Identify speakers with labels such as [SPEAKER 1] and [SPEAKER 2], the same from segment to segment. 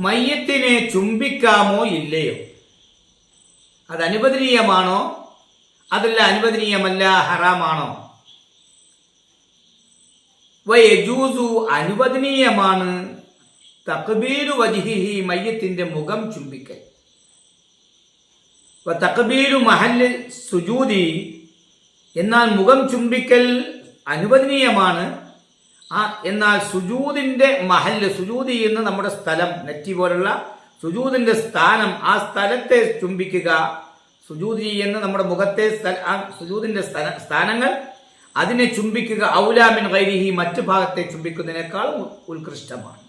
[SPEAKER 1] മയ്യത്തിനെ ചുംബിക്കാമോ ഇല്ലയോ? അത് അനുവദനീയമാണോ അതല്ല അനുവദനീയമല്ല ഹറാമാണോ? വയജൂസു അനുവദനീയമാണ് തഖ്ബീലു വജ്ഹിഹി മയ്യത്തിന്റെ മുഖം ചുംബിക്കൽ. തഖ്ബീലു മഹല്ല് സുജൂദി എന്നാൽ മുഖം ചുംബിക്കൽ അനുവദനീയമാണ്. എന്നാൽ സുജൂദിന്റെ മഹല്ല്, സുജൂദി എന്ന് നമ്മുടെ സ്ഥലം, നെറ്റി പോലുള്ള സുജൂദിന്റെ സ്ഥാനം, ആ സ്ഥലത്തെ ചുംബിക്കുക. സുജൂദി എന്ന് നമ്മുടെ മുഖത്തെ സുജൂദിന്റെ സ്ഥാനങ്ങൾ, അതിനെ ചുംബിക്കുക ഔലാ മിൻ ഗൈരിഹി മറ്റു ഭാഗത്തെ ചുംബിക്കുന്നതിനേക്കാൾ ഉത്കൃഷ്ടമാണ്.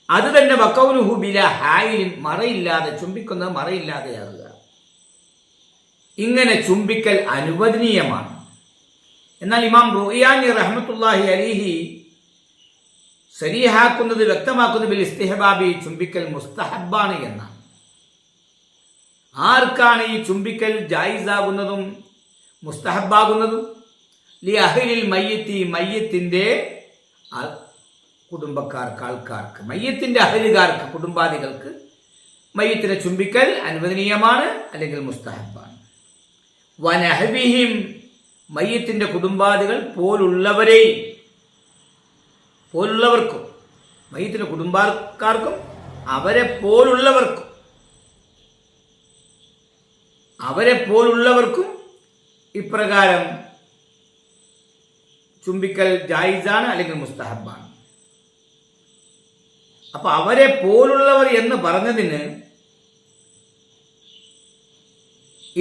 [SPEAKER 1] അത് തന്നെ വഖൗലുഹു ബിലാ ഹായിലിൻ മറയില്ലാതെ ചുംബിക്കുന്നത് മറയില്ലാതെയാകുക. ഇങ്ങനെ ചുംബിക്കൽ അനുവദനീയമാണ്. എന്നാൽ ഇമാം റുയാനി റഹ്മത്തുള്ളാഹി അലൈഹി സരീഹാക്കുന്നത്, വ്യക്തമാക്കുന്നത് ബിൽ ഇസ്തിഹ്ബാബി ചുംബിക്കൽ മുസ്തഹബാണ് എന്നാണ്. ആർക്കാണ് ഈ ചുംബിക്കൽ ജായിസാകുന്നതും മുസ്തഹബാകുന്നതും? ലി അഹ്ലിൽ മയ്യിത്തി മയ്യത്തിന്റെ കുടുംബക്കാർക്ക്, ആൾക്കാർക്ക്, മയ്യത്തിന്റെ അഹലുകാർക്ക്, കുടുംബാദികൾക്ക് മയ്യത്തിനെ ചുംബിക്കൽ അനുവദനീയമാണ് അല്ലെങ്കിൽ മുസ്തഹബാണ്. വനഹ്വിഹിം മയ്യത്തിന്റെ കുടുംബാദികൾ പോലുള്ളവർക്കും, മയ്യത്തിന്റെ കുടുംബക്കാർക്കും അവരെ പോലുള്ളവർക്കും ഇപ്രകാരം ചുംബിക്കൽ ജായിസാണ് അല്ലെങ്കിൽ മുസ്തഹബാണ്. അപ്പൊ അവരെ പോലുള്ളവർ എന്ന് പറഞ്ഞതിന്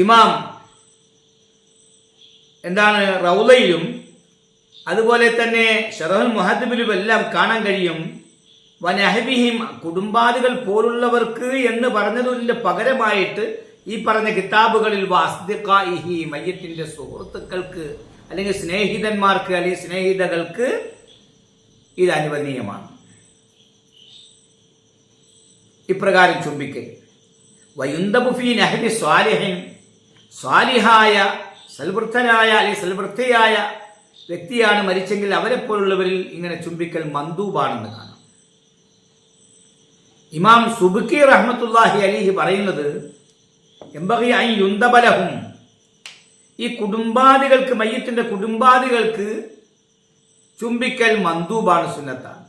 [SPEAKER 1] ഇമാം റൗളയിലും അതുപോലെ തന്നെ ശറഹുൽ മുഹദ്ദിബിലും എല്ലാം കാണാൻ കഴിയും. വനഹ്വിഹിം കുടുംബാദികൾ പോലുള്ളവർക്ക് എന്ന് പറഞ്ഞതിന്റെ പകരമായിട്ട് ഈ പറഞ്ഞ കിതാബുകളിൽ വഅസ്ദിഖാഇഹി മയ്യത്തിന്റെ സുഹൃത്തുക്കൾക്ക് അല്ലെങ്കിൽ സ്നേഹിതന്മാർക്ക് അല്ലെങ്കിൽ സ്നേഹിതകൾക്ക് ഇത് അനുവദനീയമാണ്. ഇപ്രകാരം ചുംബിക്കൽ. വയുന്തബു ഫീ നഹ്വി സ്വാലിഹിൻ സ്വാലിഹായ സൽവൃദ്ധനായ അല്ലെങ്കിൽ സൽവൃദ്ധയായ വ്യക്തിയാണ് മരിച്ചെങ്കിൽ അവരെ പോലുള്ളവരിൽ ഇങ്ങനെ ചുംബിക്കൽ മന്ദൂബാണെന്ന് കാണാം. ഇമാം സുബ്കി റഹ്മത്തുള്ളാഹി അലൈഹി പറയുന്നത് യംബഗി അൻ യുന്തബലഹും, ഈ കുടുംബാദികൾക്ക്, മയ്യത്തിന്റെ കുടുംബാദികൾക്ക് ചുംബിക്കൽ മന്ദൂബാണ്, സുന്നത്താണ്.